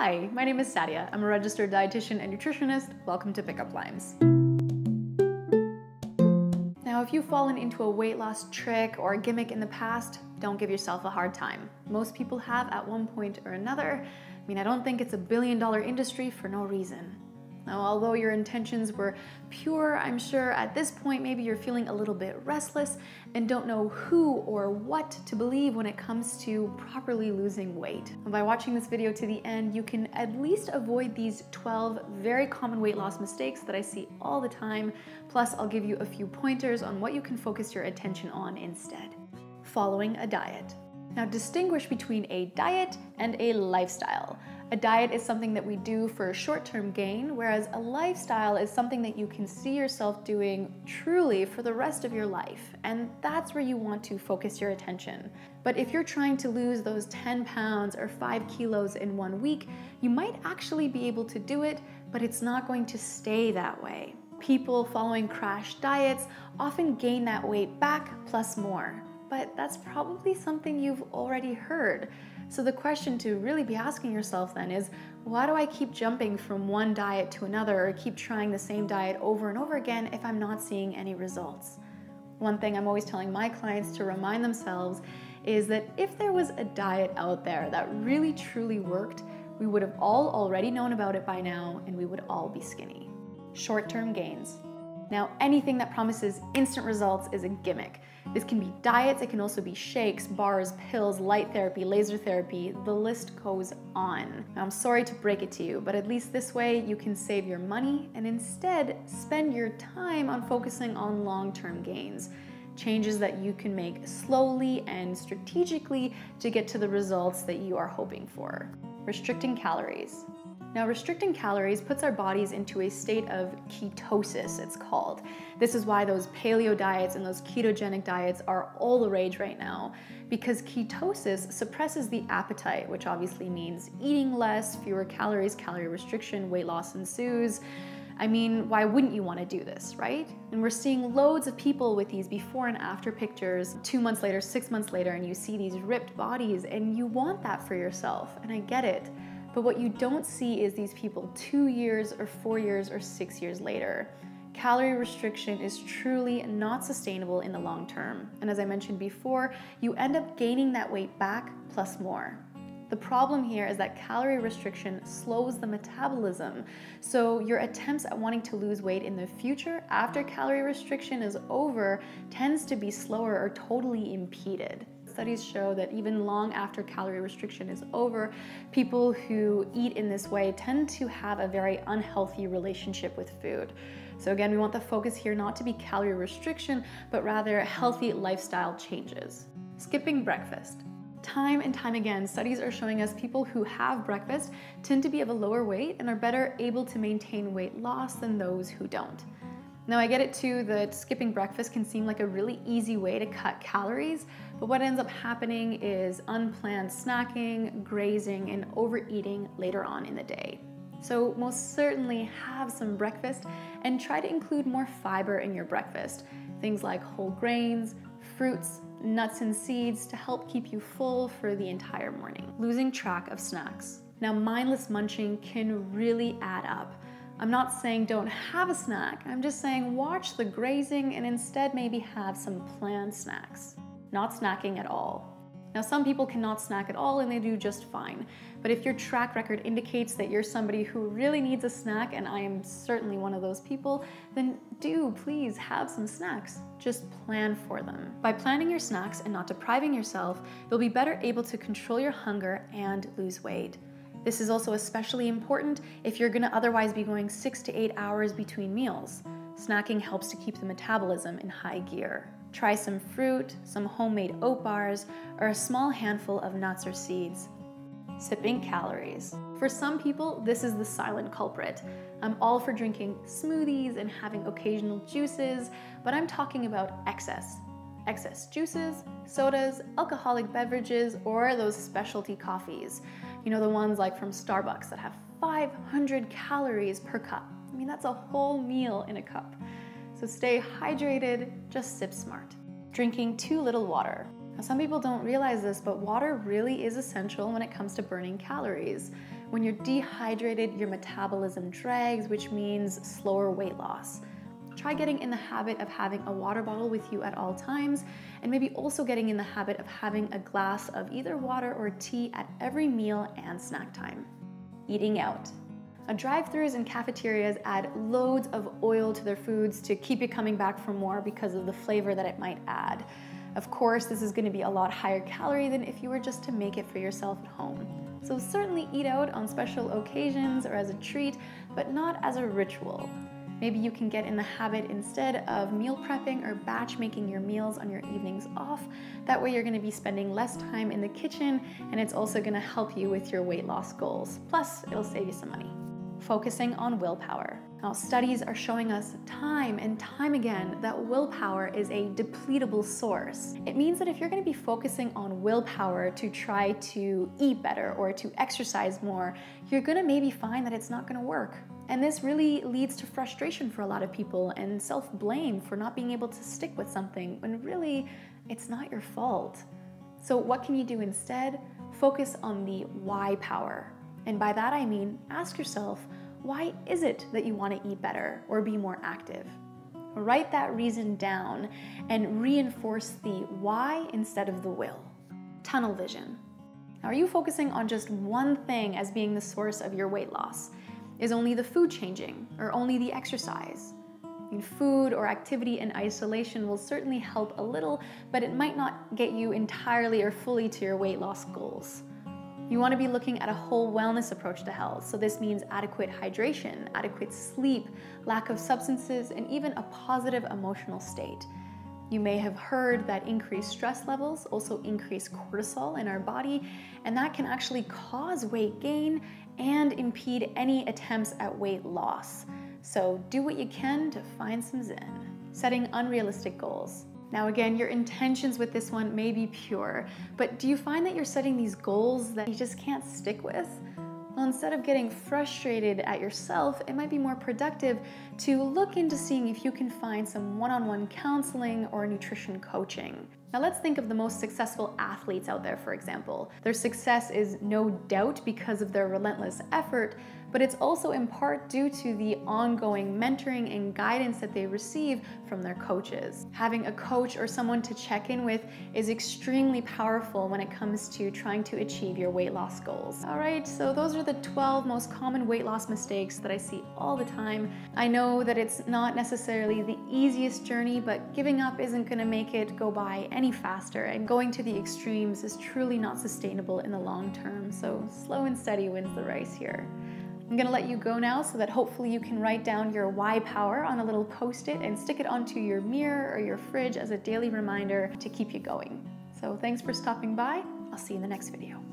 Hi, my name is Sadia. I'm a registered dietitian and nutritionist. Welcome to Pickup Lines. Now, if you've fallen into a weight loss trick or a gimmick in the past, don't give yourself a hard time. Most people have at one point or another. I don't think it's a billion-dollar industry for no reason. Now, although your intentions were pure, I'm sure at this point maybe you're feeling a little bit restless and don't know who or what to believe when it comes to properly losing weight. And by watching this video to the end, you can at least avoid these 12 very common weight loss mistakes that I see all the time. Plus, I'll give you a few pointers on what you can focus your attention on instead. Following a diet. Now, distinguish between a diet and a lifestyle. A diet is something that we do for short-term gain, whereas a lifestyle is something that you can see yourself doing truly for the rest of your life. And that's where you want to focus your attention. But if you're trying to lose those 10 pounds or 5 kilos in 1 week, you might actually be able to do it, but it's not going to stay that way. People following crash diets often gain that weight back plus more. But that's probably something you've already heard. So the question to really be asking yourself then is, why do I keep jumping from one diet to another or keep trying the same diet over and over again if I'm not seeing any results? One thing I'm always telling my clients to remind themselves is that if there was a diet out there that really truly worked, we would have all already known about it by now and we would all be skinny. Short-term gains. Now, anything that promises instant results is a gimmick. This can be diets, it can also be shakes, bars, pills, light therapy, laser therapy, the list goes on. Now, I'm sorry to break it to you, but at least this way you can save your money and instead spend your time on focusing on long-term gains. Changes that you can make slowly and strategically to get to the results that you are hoping for. Restricting calories. Now, restricting calories puts our bodies into a state of ketosis, it's called. This is why those paleo diets and those ketogenic diets are all the rage right now, because ketosis suppresses the appetite, which obviously means eating less, fewer calories, calorie restriction, weight loss ensues. Why wouldn't you want to do this, right? And we're seeing loads of people with these before and after pictures 2 months later, 6 months later, and you see these ripped bodies and you want that for yourself, and I get it. But what you don't see is these people 2 years or 4 years or 6 years later. Calorie restriction is truly not sustainable in the long term. And as I mentioned before, you end up gaining that weight back plus more. The problem here is that calorie restriction slows the metabolism. So your attempts at wanting to lose weight in the future after calorie restriction is over tends to be slower or totally impeded. Studies show that even long after calorie restriction is over, people who eat in this way tend to have a very unhealthy relationship with food. So again, we want the focus here not to be calorie restriction, but rather healthy lifestyle changes. Skipping breakfast. Time and time again, studies are showing us people who have breakfast tend to be of a lower weight and are better able to maintain weight loss than those who don't. Now, I get it too that skipping breakfast can seem like a really easy way to cut calories, but what ends up happening is unplanned snacking, grazing, and overeating later on in the day. So most certainly have some breakfast and try to include more fiber in your breakfast. Things like whole grains, fruits, nuts and seeds to help keep you full for the entire morning. Losing track of snacks. Now, mindless munching can really add up. I'm not saying don't have a snack, I'm just saying watch the grazing and instead maybe have some planned snacks. Not snacking at all. Now, some people cannot snack at all and they do just fine, but if your track record indicates that you're somebody who really needs a snack, and I am certainly one of those people, then do please have some snacks. Just plan for them. By planning your snacks and not depriving yourself, you'll be better able to control your hunger and lose weight. This is also especially important if you're gonna otherwise be going 6 to 8 hours between meals. Snacking helps to keep the metabolism in high gear. Try some fruit, some homemade oat bars, or a small handful of nuts or seeds. Sipping calories. For some people, this is the silent culprit. I'm all for drinking smoothies and having occasional juices, but I'm talking about excess. Excess juices, sodas, alcoholic beverages, or those specialty coffees. You know, the ones like from Starbucks that have 500 calories per cup. That's a whole meal in a cup. So stay hydrated, just sip smart. Drinking too little water. Now, some people don't realize this, but water really is essential when it comes to burning calories. When you're dehydrated, your metabolism drags, which means slower weight loss. Try getting in the habit of having a water bottle with you at all times, and maybe also getting in the habit of having a glass of either water or tea at every meal and snack time. Eating out. Now, drive-thrus and cafeterias add loads of oil to their foods to keep you coming back for more because of the flavor that it might add. Of course, this is going to be a lot higher calorie than if you were just to make it for yourself at home. So certainly eat out on special occasions or as a treat, but not as a ritual. Maybe you can get in the habit instead of meal prepping or batch making your meals on your evenings off. That way you're going to be spending less time in the kitchen, and it's also going to help you with your weight loss goals. Plus, it'll save you some money. Focusing on willpower. Now, studies are showing us time and time again that willpower is a depletable source. It means that if you're going to be focusing on willpower to try to eat better or to exercise more, you're going to maybe find that it's not going to work. And this really leads to frustration for a lot of people and self-blame for not being able to stick with something when really it's not your fault. So what can you do instead? Focus on the why power. And by that I mean, ask yourself, why is it that you want to eat better or be more active? Write that reason down and reinforce the why instead of the will. Tunnel vision. Now, are you focusing on just one thing as being the source of your weight loss? Is only the food changing or only the exercise? I mean, food or activity in isolation will certainly help a little, but it might not get you entirely or fully to your weight loss goals. You want to be looking at a whole wellness approach to health. So this means adequate hydration, adequate sleep, lack of substances, and even a positive emotional state. You may have heard that increased stress levels also increase cortisol in our body, and that can actually cause weight gain and impede any attempts at weight loss. So do what you can to find some zen. Setting unrealistic goals. Now again, your intentions with this one may be pure, but do you find that you're setting these goals that you just can't stick with? Well, instead of getting frustrated at yourself, it might be more productive to look into seeing if you can find some one-on-one counseling or nutrition coaching. Now let's think of the most successful athletes out there, for example. Their success is no doubt because of their relentless effort, but it's also in part due to the ongoing mentoring and guidance that they receive from their coaches. Having a coach or someone to check in with is extremely powerful when it comes to trying to achieve your weight loss goals. All right, so those are the 12 most common weight loss mistakes that I see all the time. I know that it's not necessarily the easiest journey, but giving up isn't gonna make it go by any faster, and going to the extremes is truly not sustainable in the long term. So slow and steady wins the race here. I'm gonna let you go now so that hopefully you can write down your why power on a little post-it and stick it onto your mirror or your fridge as a daily reminder to keep you going. So thanks for stopping by. I'll see you in the next video.